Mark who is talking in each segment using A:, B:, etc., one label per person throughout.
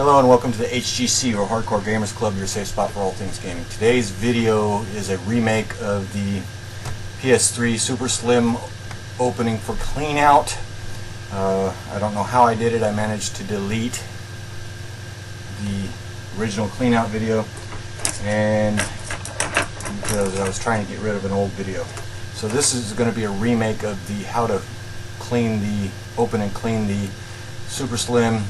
A: Hello and welcome to the HGC, or Hardcore Gamers Club, your safe spot for all things gaming. Today's video is a remake of the PS3 Super Slim opening for Clean Out. I don't know how I did it. I managed to delete the original Clean Out video, and because I was trying to get rid of an old video. So this is going to be a remake of the how to open and clean the Super Slim.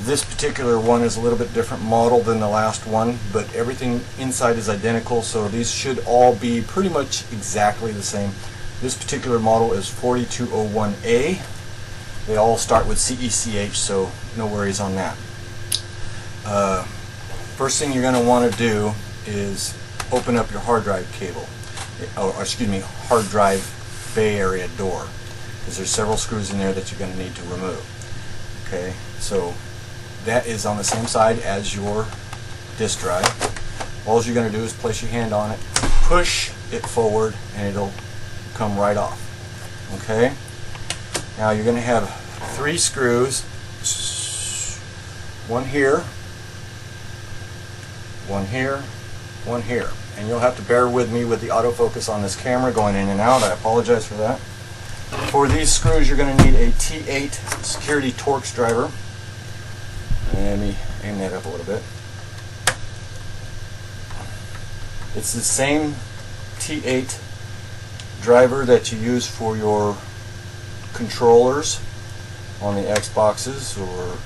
A: This particular one is a little bit different model than the last one, but everything inside is identical, so these should all be pretty much exactly the same. This particular model is 4201A. They all start with CECH, so no worries on that. First thing you're going to want to do is open up your hard drive cable, or excuse me, hard drive bay area door, because there's several screws in there that you're going to need to remove. Okay, so that is on the same side as your disk drive. All you're going to do is place your hand on it, push it forward, and it'll come right off. Okay, now you're going to have 3 screws, one here, one here, one here, and you'll have to bear with me with the autofocus on this camera going in and out. I apologize for that. For these screws, you're going to need a T8 security Torx driver. Let me aim that up a little bit. It's the same T8 driver that you use for your controllers on the Xboxes, or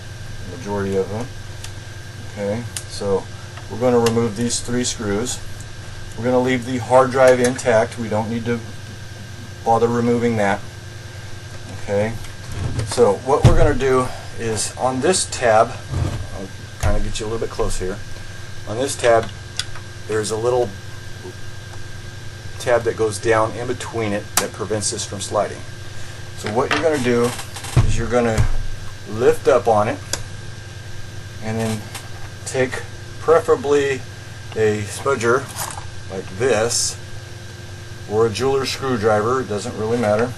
A: the majority of them. Okay, so we're going to remove these 3 screws. We're going to leave the hard drive intact. We don't need to bother removing that. Okay, so what we're going to do is on this tab, I'll kind of get you a little bit close here. On this tab, there's a little tab that goes down in between it that prevents this from sliding. So what you're going to do is you're going to lift up on it and then take preferably a spudger like this, or a jeweler's screwdriver. It doesn't really matter.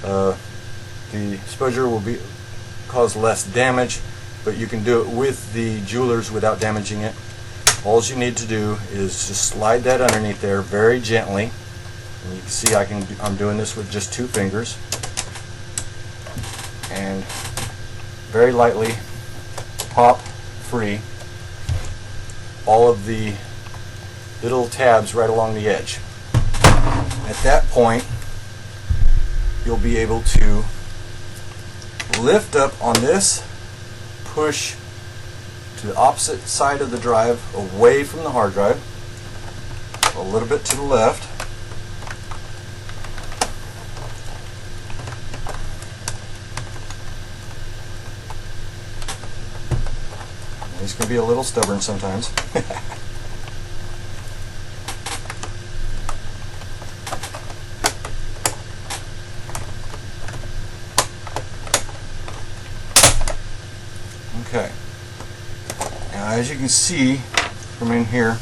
A: The spudger will cause less damage, but you can do it with the jewelers without damaging it. All you need to do is just slide that underneath there very gently, and you can see I'm doing this with just 2 fingers, and very lightly pop free all of the little tabs right along the edge. At that point, you'll be able to lift up on this, push to the opposite side of the drive away from the hard drive, a little bit to the left, this can be a little stubborn sometimes. Okay, now as you can see from in here,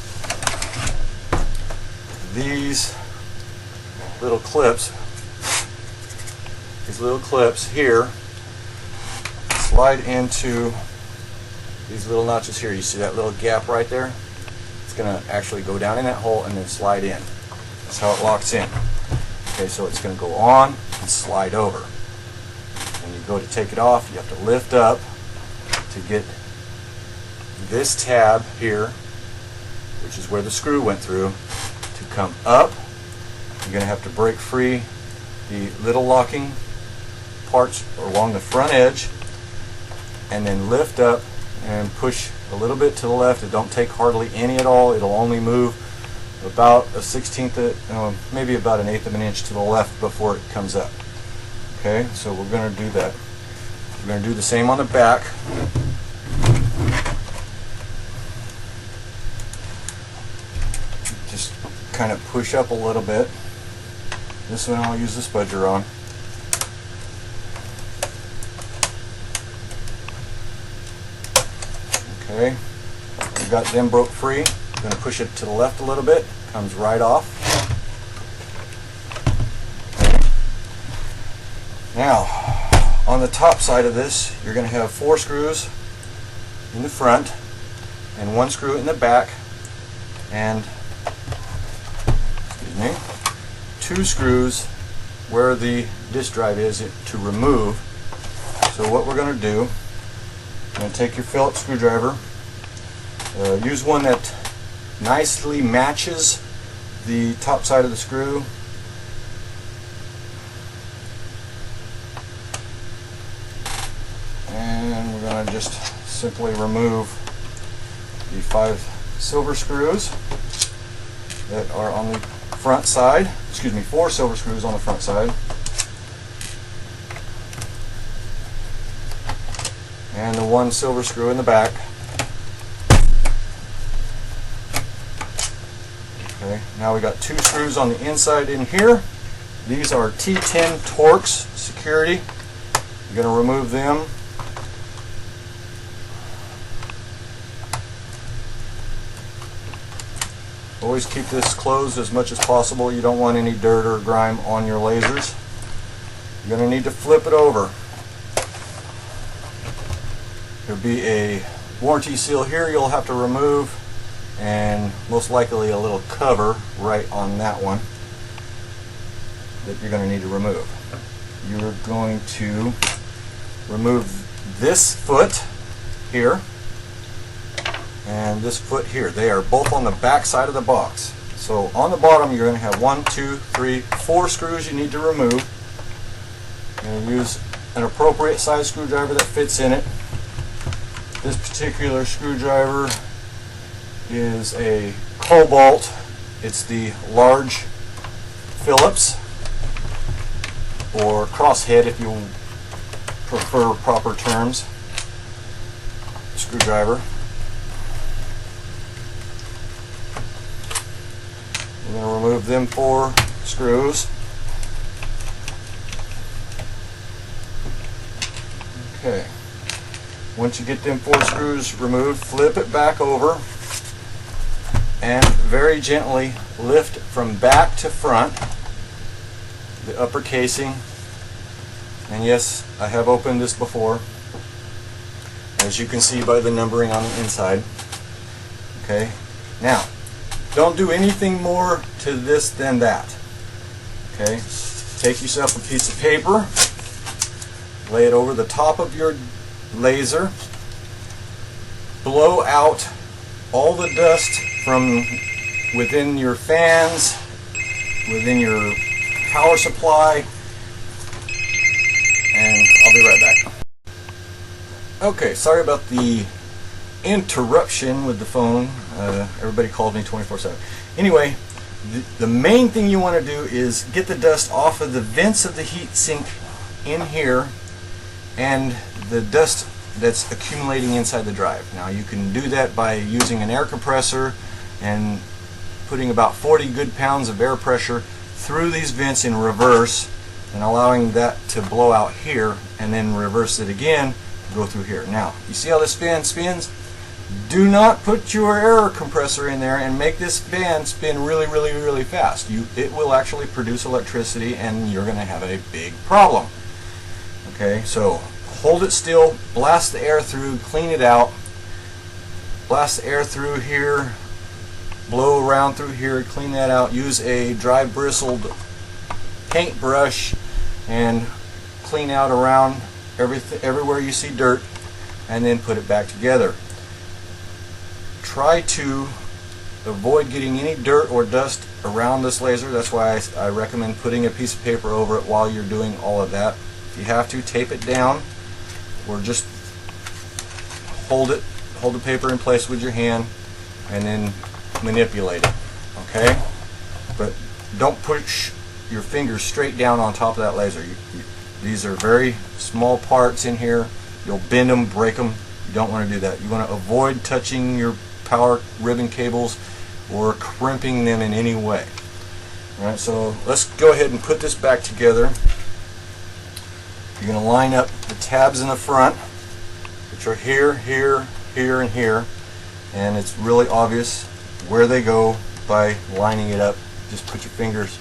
A: these little clips here slide into these little notches here. You see that little gap right there? It's going to actually go down in that hole and then slide in. That's how it locks in. Okay, so it's going to go on and slide over. When you go to take it off, you have to lift up to get this tab here, which is where the screw went through, to come up. You're going to have to break free the little locking parts along the front edge, and then lift up and push a little bit to the left. It don't take hardly any at all. It'll only move about a 1/16, maybe about 1/8 of an inch to the left before it comes up. Okay, so we're going to do that. We're going to do the same on the back. Just kind of push up a little bit. This one I'll use the spudger on. Okay, we've got them broke free. I'm going to push it to the left a little bit. Comes right off. Okay. Now, on the top side of this, you're going to have 4 screws in the front and 1 screw in the back, and 2 screws where the disk drive is to remove. So what we're going to do, I'm going to take your Phillips screwdriver, use one that nicely matches the top side of the screw. And we're going to just simply remove the 5 silver screws that are on the front side. Excuse me, 4 silver screws on the front side. And the 1 silver screw in the back. Okay, now we got 2 screws on the inside in here. These are T10 Torx security. You're going to remove them. Always keep this closed as much as possible. You don't want any dirt or grime on your lasers. You're going to need to flip it over. There'll be a warranty seal here you'll have to remove, and most likely a little cover right on that one that you're going to need to remove. You're going to remove this foot here and this foot here. They are both on the back side of the box. So on the bottom you're going to have 1, 2, 3, 4 screws you need to remove. You're going to use an appropriate size screwdriver that fits in it. This particular screwdriver is a Cobalt. It's the large Phillips, or crosshead if you prefer proper terms, screwdriver. We're going to remove them 4 screws. Okay. Once you get them 4 screws removed, flip it back over and very gently lift from back to front the upper casing. And yes, I have opened this before, as you can see by the numbering on the inside. Okay. Now, don't do anything more to this than that. Okay. Take yourself a piece of paper, lay it over the top of your laser, blow out all the dust from within your fans, within your power supply, and I'll be right back. Okay, sorry about the interruption with the phone. Everybody called me 24/7. Anyway, the main thing you want to do is get the dust off of the vents of the heat sink in here and the dust that's accumulating inside the drive. Now you can do that by using an air compressor and putting about 40 good pounds of air pressure through these vents in reverse and allowing that to blow out here, and then reverse it again, go through here. Now you see how this fan spins? Do not put your air compressor in there and make this fan spin really fast. It will actually produce electricity and you're going to have a big problem. Okay, so hold it still, blast the air through, clean it out, blast the air through here, blow around through here, clean that out, use a dry bristled paintbrush and clean out around everywhere you see dirt, and then put it back together. Try to avoid getting any dirt or dust around this laser. That's why I recommend putting a piece of paper over it while you're doing all of that. If you have to, tape it down, or just hold the paper in place with your hand and then manipulate it. Okay? But don't push your fingers straight down on top of that laser. These are very small parts in here. You'll bend them, break them. You don't want to do that. You want to avoid touching your power ribbon cables or crimping them in any way. Alright, so let's go ahead and put this back together. You're going to line up the tabs in the front, which are here, here, here, and here, and it's really obvious where they go by lining it up. Just put your fingers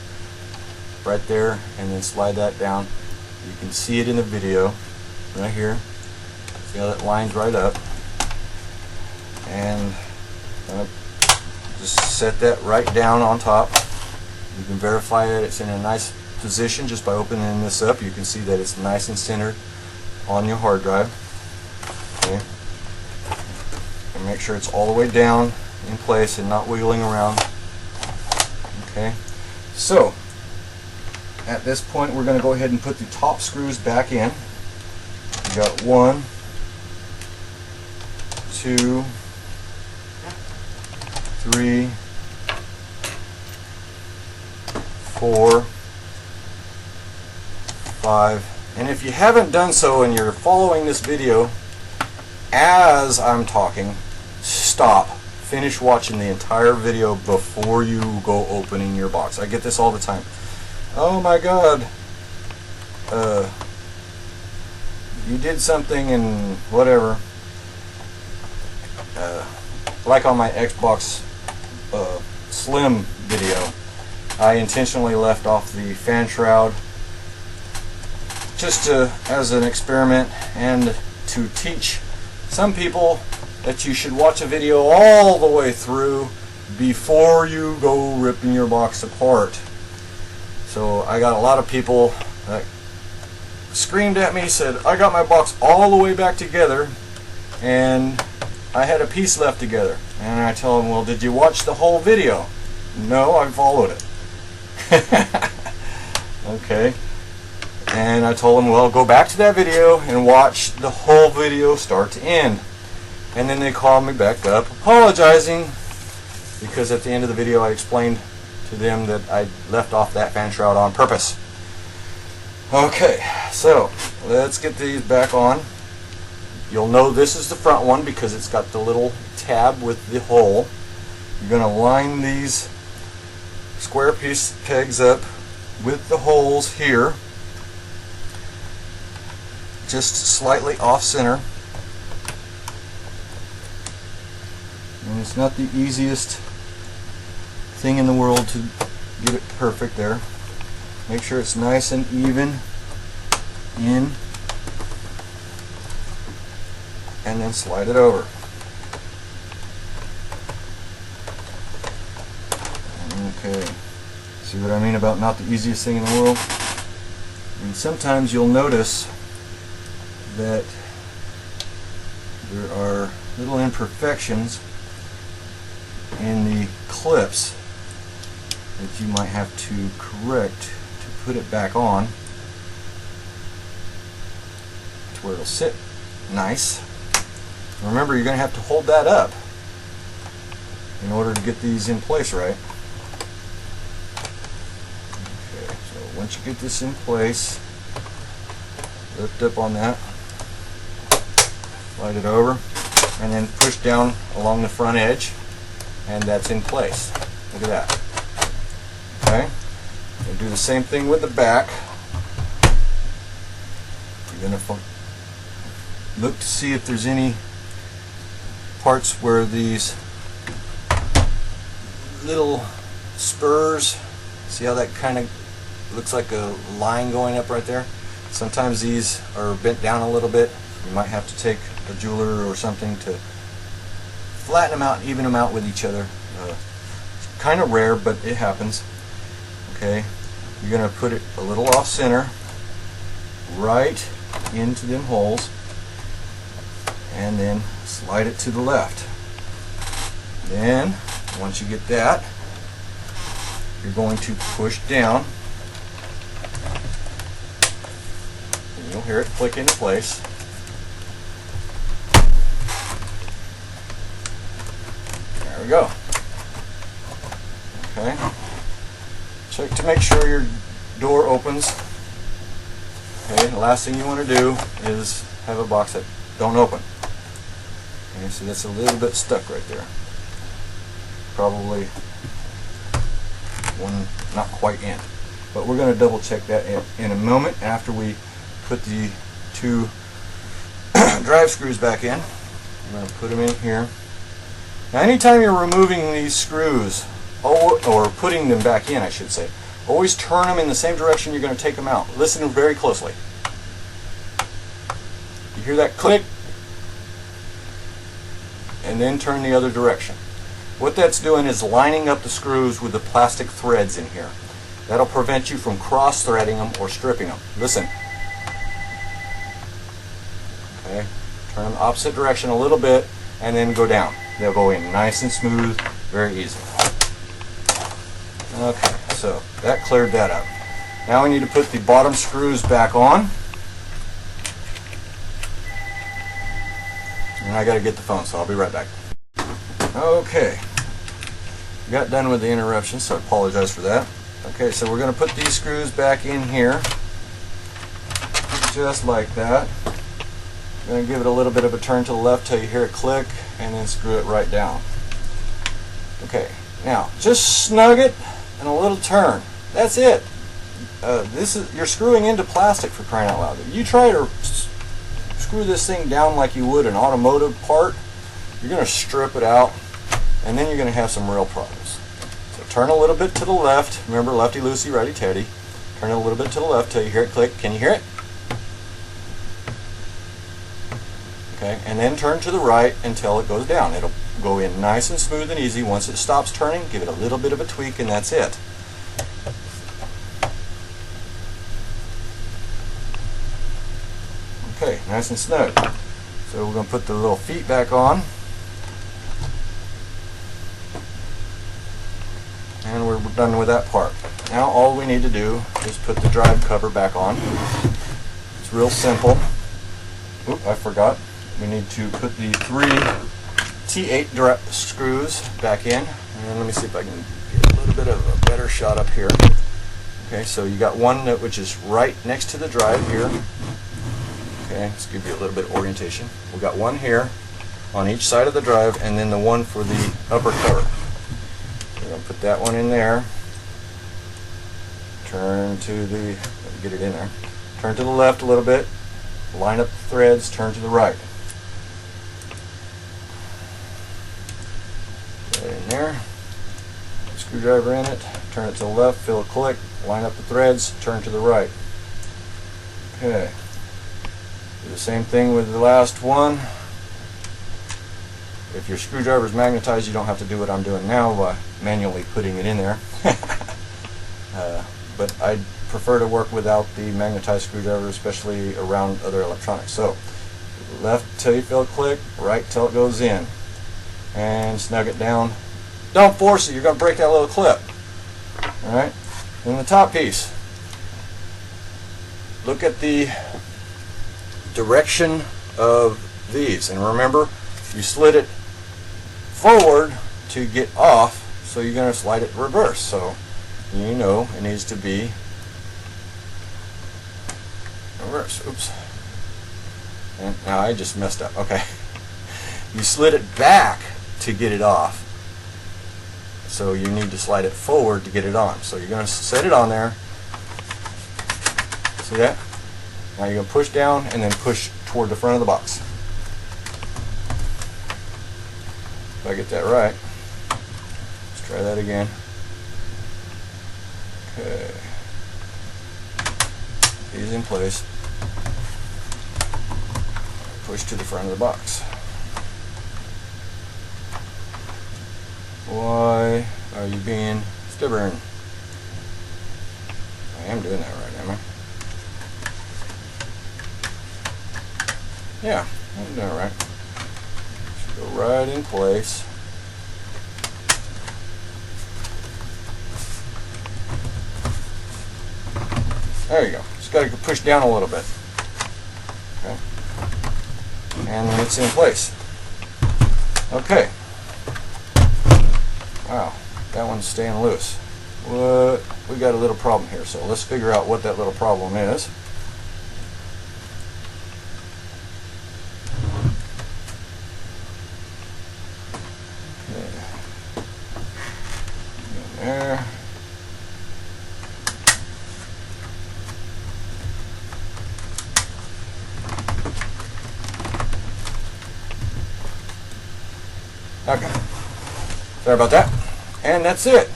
A: right there and then slide that down. You can see it in the video right here. See how that lines right up. and just set that right down on top. You can verify that it's in a nice position just by opening this up. You can see that it's nice and centered on your hard drive. Okay. And make sure it's all the way down in place and not wiggling around. Okay. So at this point we're going to go ahead and put the top screws back in. We got 1, 2, 3, 4, 5, and if you haven't done so and you're following this video as I'm talking, stop. Finish watching the entire video before you go opening your box. I get this all the time. Oh my God, you did something and whatever. Like on my Xbox Slim video, I intentionally left off the fan shroud just as an experiment and to teach some people that you should watch a video all the way through before you go ripping your box apart. So I got a lot of people that screamed at me, said I got my box all the way back together and I had a piece left together. And I tell them, well, did you watch the whole video? No, I followed it. Okay. And I told them, well, go back to that video and watch the whole video start to end. And then they called me back up apologizing because at the end of the video I explained to them that I left off that fan shroud on purpose. Okay, so let's get these back on. You'll know this is the front one because it's got the little tab with the hole. You're going to line these square piece pegs up with the holes here, just slightly off center. And it's not the easiest thing in the world to get it perfect there. Make sure it's nice and even in, and then slide it over. Okay, see what I mean about not the easiest thing in the world? And sometimes you'll notice that there are little imperfections in the clips that you might have to correct to put it back on to where it'll sit nice. Remember, you're going to have to hold that up in order to get these in place right. Okay, so once you get this in place, lift up on that, slide it over, and then push down along the front edge, and that's in place. Look at that. Okay, we'll do the same thing with the back. You're going to look to see if there's any parts where these little spurs, see how that kind of looks like a line going up right there? Sometimes these are bent down a little bit. You might have to take a jeweler or something to flatten them out and even them out with each other. It's kind of rare, but it happens. Okay, you're going to put it a little off center right into them holes and then slide it to the left. Then once you get that, you're going to push down and you'll hear it click into place. There we go. Okay, check to make sure your door opens. Okay, the last thing you want to do is have a box that don't open. Okay, so that's a little bit stuck right there. Probably one not quite in. But we're going to double check that in a moment after we put the two drive screws back in. I'm going to put them in here. Now anytime you're removing these screws, or putting them back in I should say, always turn them in the same direction you're going to take them out. Listen very closely. You hear that click? and then turn the other direction. What that's doing is lining up the screws with the plastic threads in here. That'll prevent you from cross-threading them or stripping them. Listen. Okay, turn them opposite direction a little bit and then go down. They'll go in nice and smooth, very easy. Okay, so that cleared that up. Now we need to put the bottom screws back on. And I got to get the phone, so I'll be right back. Okay, got done with the interruption, so I apologize for that. Okay, so we're going to put these screws back in here, just like that. Going to give it a little bit of a turn to the left till you hear it click, and then screw it right down. Okay, now just snug it and a little turn. That's it. You're screwing into plastic, for crying out loud. If you try to screw this thing down like you would an automotive part, you're going to strip it out, and then you're going to have some real problems. So turn a little bit to the left. Remember, lefty loosey, righty tighty. Turn it a little bit to the left till you hear it click. Can you hear it? Okay, and then turn to the right until it goes down. It'll go in nice and smooth and easy. Once it stops turning, give it a little bit of a tweak, and that's it. Okay, nice and snug. So we're going to put the little feet back on. And we're done with that part. Now all we need to do is put the drive cover back on. It's real simple. Oop, I forgot. We need to put the 3 T8 screws back in. And let me see if I can get a little bit of a better shot up here. Okay, so you got one which is right next to the drive here. Okay, let's give you a little bit of orientation. We've got one here on each side of the drive, and then the one for the upper cover. We're going to put that one in there. Turn to the, let me get it in there. Turn to the left a little bit. Line up the threads, turn to the right. Put that in there. Screwdriver in it. Turn it to the left, feel it click. Line up the threads, turn to the right. Okay. Do the same thing with the last one. If your screwdriver is magnetized, you don't have to do what I'm doing now by manually putting it in there. But I prefer to work without the magnetized screwdriver, especially around other electronics. So, left till you feel it click, right till it goes in. And snug it down. Don't force it, you're going to break that little clip. Alright? Then the top piece. Look at the direction of these, and remember, you slid it forward to get off, so you're going to slide it reverse. So you know it needs to be reverse. Oops. And now I just messed up. Okay. You slid it back to get it off, so you need to slide it forward to get it on. So you're going to set it on there. See that? Now you're going to push down and then push toward the front of the box. If I get that right. Let's try that again. Okay. These in place. Push to the front of the box. Why are you being stubborn? I am doing that right, am I? Yeah, I'm doing it right. Should go right in place. There you go. Just got to push down a little bit. Okay. And then it's in place. Okay. Wow, that one's staying loose. What? We got a little problem here, so let's figure out what that little problem is. There. Okay. Sorry about that. And that's it.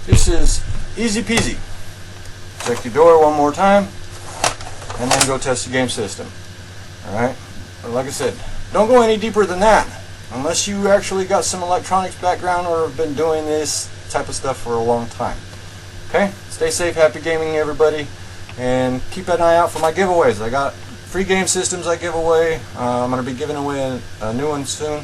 A: This is easy peasy. Check your door one more time, and then go test the game system. Alright? Like I said, don't go any deeper than that. unless you actually got some electronics background or have been doing this type of stuff for a long time. Okay, stay safe, happy gaming everybody, and keep an eye out for my giveaways. I got free game systems I give away. I'm going to be giving away a new one soon.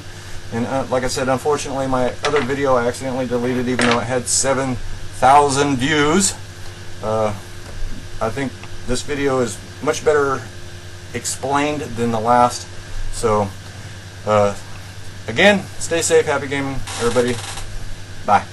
A: And like I said, unfortunately my other video I accidentally deleted even though it had 7,000 views. I think this video is much better explained than the last. So again, stay safe, happy gaming everybody. Bye.